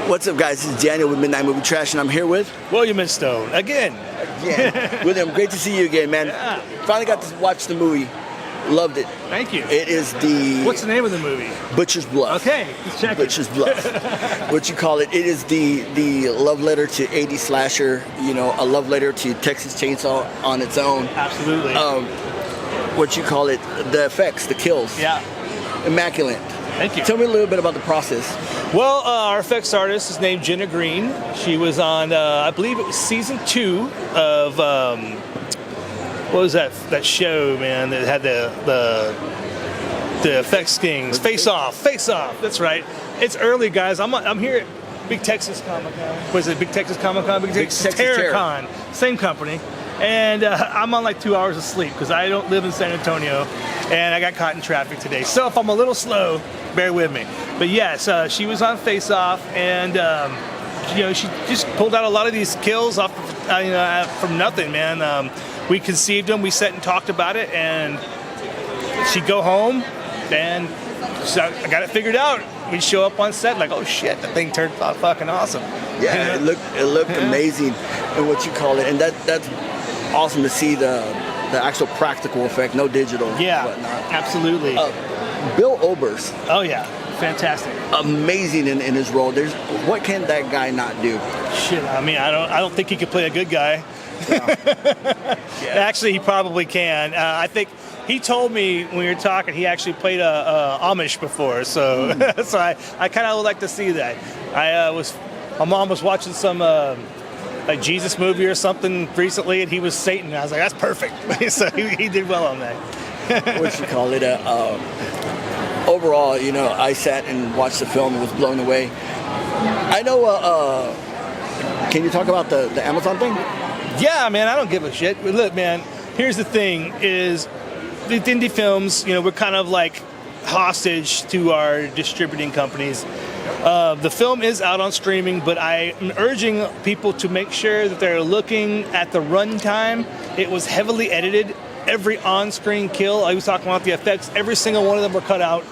What's up, guys? This is Daniel with Midnight Movie Trash, and I'm here with William Instone again. William, great to see you again, man. Yeah. Finally got to watch the movie. Loved it. Thank you. It is the... What's the name of the movie? Butcher's Bluff. Okay, let's check Butcher's Bluff. What you call it? It is the love letter to 80s slasher. You know, a love letter to Texas Chainsaw on its own. Absolutely. What you call it? The effects, the kills. Yeah. Immaculate. Thank you. Tell me a little bit about the process. Well, our effects artist is named Jenna Green. She was on, I believe it was season 2 of, what was that show, man, that had the effects things? Face Off. That's right. It's early, guys. I'm here at Big Texas Comic Con. Was it Big Texas Comic Con? Big Texas Terror-Con. Same company. And I'm on like 2 hours of sleep because I don't live in San Antonio, and I got caught in traffic today. So if I'm a little slow, bear with me. But yes, she was on Face Off, and you know, she just pulled out a lot of these kills off, from nothing, man. We conceived them, we sat and talked about it, and she'd go home, and so I got it figured out. We'd show up on set like, oh shit, the thing turned out fucking awesome. Yeah, it looked amazing, and what you call it, and that's awesome to see the actual practical effect, no digital. Yeah, whatnot. absolutely. Bill Oberst. Oh yeah, fantastic. Amazing in his role. What can that guy not do? Shit, I mean, I don't think he could play a good guy. Yeah. Actually, he probably can. I think he told me when we were talking he actually played a Amish before, so so I kind of would like to see that. My mom was watching some like Jesus movie or something recently, and he was Satan. And I was like, that's perfect. So he did well on that. What you call it? Overall, you know, I sat and watched the film and was blown away. I know. Can you talk about the Amazon thing? Yeah, man, I don't give a shit. Look, man, here's the thing: is the indie films, you know, we're kind of like hostage to our distributing companies. The film is out on streaming, but I am urging people to make sure that they're looking at the runtime. It was heavily edited. Every on-screen kill, I was talking about the effects, every single one of them were cut out.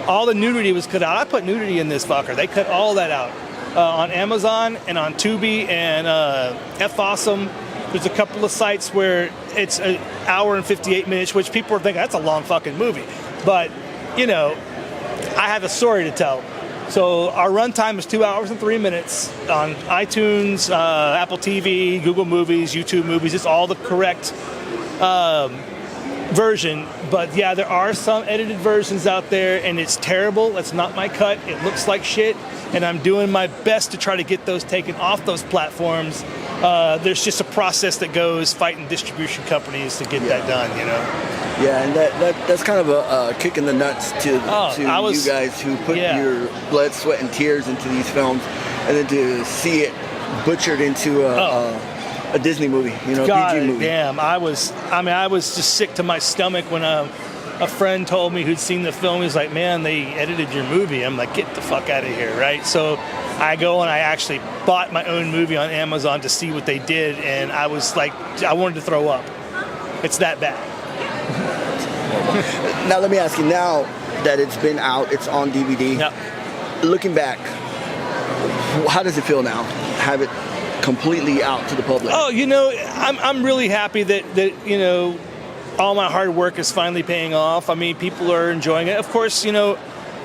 All the nudity was cut out. I put nudity in this fucker. They cut all that out. On Amazon and on Tubi and F-Awesome. There's a couple of sites where it's an hour and 58 minutes, which people are thinking, that's a long fucking movie. But, you know, I have a story to tell. So our runtime is 2 hours and 3 minutes on iTunes, Apple TV, Google Movies, YouTube Movies. It's all the correct version. But yeah, there are some edited versions out there, and it's terrible. That's not my cut. It looks like shit, and I'm doing my best to try to get those taken off those platforms. There's just a process that goes fighting distribution companies to get that done, you know. Yeah, and that's kind of a kick in the nuts to you guys who put your blood, sweat, and tears into these films, and then to see it butchered into a Disney movie, you know, God PG movie. Damn, I was just sick to my stomach when a friend told me who'd seen the film. He was like, "Man, they edited your movie." I'm like, "Get the fuck out of here!" Right? So I go and I actually bought my own movie on Amazon to see what they did, and I was like, I wanted to throw up. It's that bad. Now let me ask you, now that it's been out, it's on DVD. Yep. Looking back, how does it feel now? Have it completely out to the public? Oh, you know, I'm really happy that you know, all my hard work is finally paying off. I mean, people are enjoying it. Of course, you know,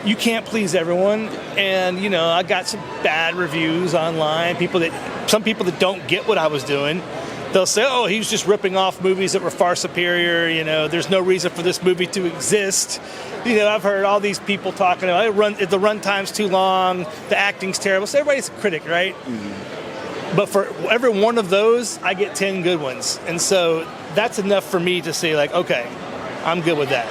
you can't please everyone, and you know, I got some bad reviews online. Some people that don't get what I was doing. They'll say, oh, he was just ripping off movies that were far superior. You know, there's no reason for this movie to exist. You know, I've heard all these people talking about the runtime's too long, the acting's terrible. So everybody's a critic, right? Mm-hmm. But for every one of those, I get 10 good ones. And so that's enough for me to say, like, okay, I'm good with that.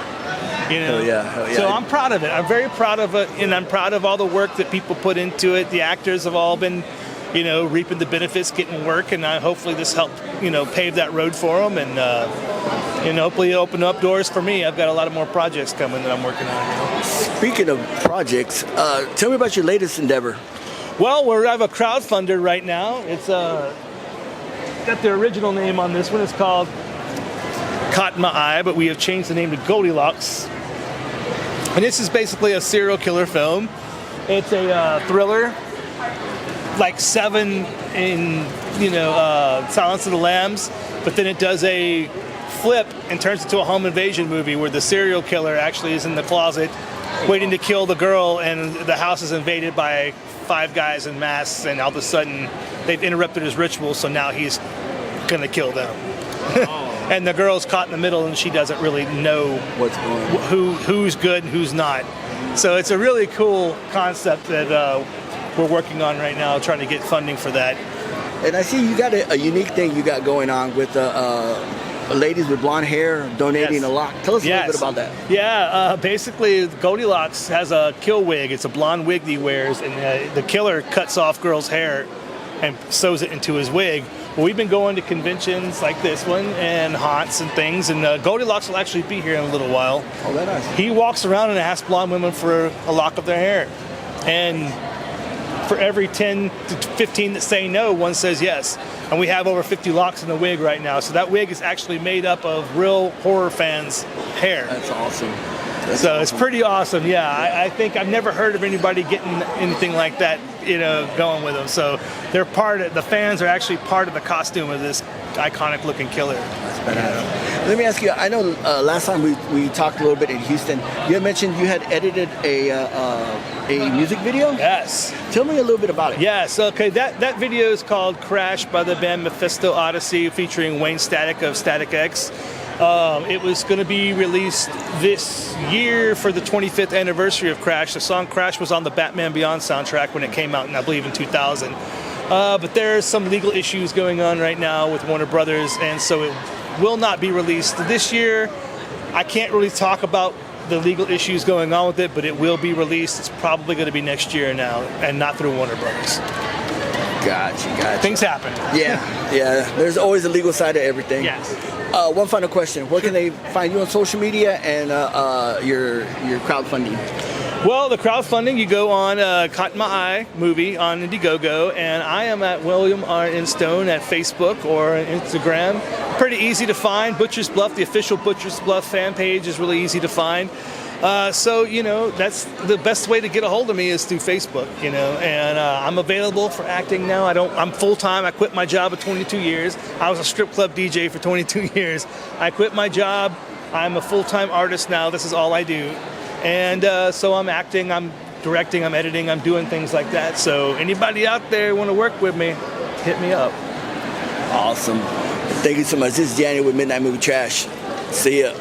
You know? Hell yeah. So I'm proud of it. I'm very proud of it, and I'm proud of all the work that people put into it. The actors have all been, you know, reaping the benefits, getting work, and hopefully this helped, you know, pave that road for them, and hopefully open up doors for me. I've got a lot of more projects coming that I'm working on. You know? Speaking of projects, tell me about your latest endeavor. Well, I have a crowdfunder right now. It's got the original name on this one. It's called Caught in My Eye, but we have changed the name to Goldilocks. And this is basically a serial killer film. It's a thriller. like 7 in Silence of the Lambs, but then it does a flip and turns into a home invasion movie where the serial killer actually is in the closet waiting to kill the girl, and the house is invaded by 5 guys in masks, and all of a sudden they've interrupted his ritual, so now he's gonna kill them. And the girl's caught in the middle, and she doesn't really know what's going on, who's good and who's not. So it's a really cool concept that we're working on right now, trying to get funding for that. And I see you got a unique thing you got going on with ladies with blonde hair donating a lock. Tell us a little bit about that. Yeah, basically Goldilocks has a kill wig. It's a blonde wig that he wears, and the killer cuts off girls' hair and sews it into his wig. Well, we've been going to conventions like this one and haunts and things, and Goldilocks will actually be here in a little while. Oh, that's nice. He walks around and asks blonde women for a lock of their hair, and for every 10 to 15 that say no, one says yes. And we have over 50 locks in the wig right now. So that wig is actually made up of real horror fans' hair. That's awesome. It's pretty awesome. Yeah, I think I've never heard of anybody getting anything like that, going with them. So they're the fans are actually part of the costume of this iconic looking killer. That's badass. Let me ask you, I know last time we talked a little bit in Houston, you had mentioned you had edited a music video? Yes. Tell me a little bit about it. Yes, okay, that video is called Crash by the band Mephisto Odyssey, featuring Wayne Static of Static X. It was going to be released this year for the 25th anniversary of Crash. The song Crash was on the Batman Beyond soundtrack when it came out, I believe in 2000. But there's some legal issues going on right now with Warner Brothers, and so it will not be released this year. I can't really talk about the legal issues going on with it, but it will be released. It's probably going to be next year now, and not through Warner Brothers. Gotcha. Things happen. Yeah. There's always a legal side to everything. Yes. One final question. Where can they find you on social media and your crowdfunding? Well, the crowdfunding, you go on Caught My Eye movie on Indiegogo, and I am at William R. Instone at Facebook or Instagram. Pretty easy to find. Butcher's Bluff, the official Butcher's Bluff fan page, is really easy to find. So, that's the best way to get a hold of me is through Facebook, and I'm available for acting now. I'm full-time. I quit my job at 22 years. I was a strip club DJ for 22 years. I quit my job. I'm a full-time artist now. This is all I do. And so I'm acting, I'm directing, I'm editing, I'm doing things like that. So anybody out there want to work with me, hit me up. Awesome. Thank you so much. This is Danny with Midnight Movie Trash. See ya.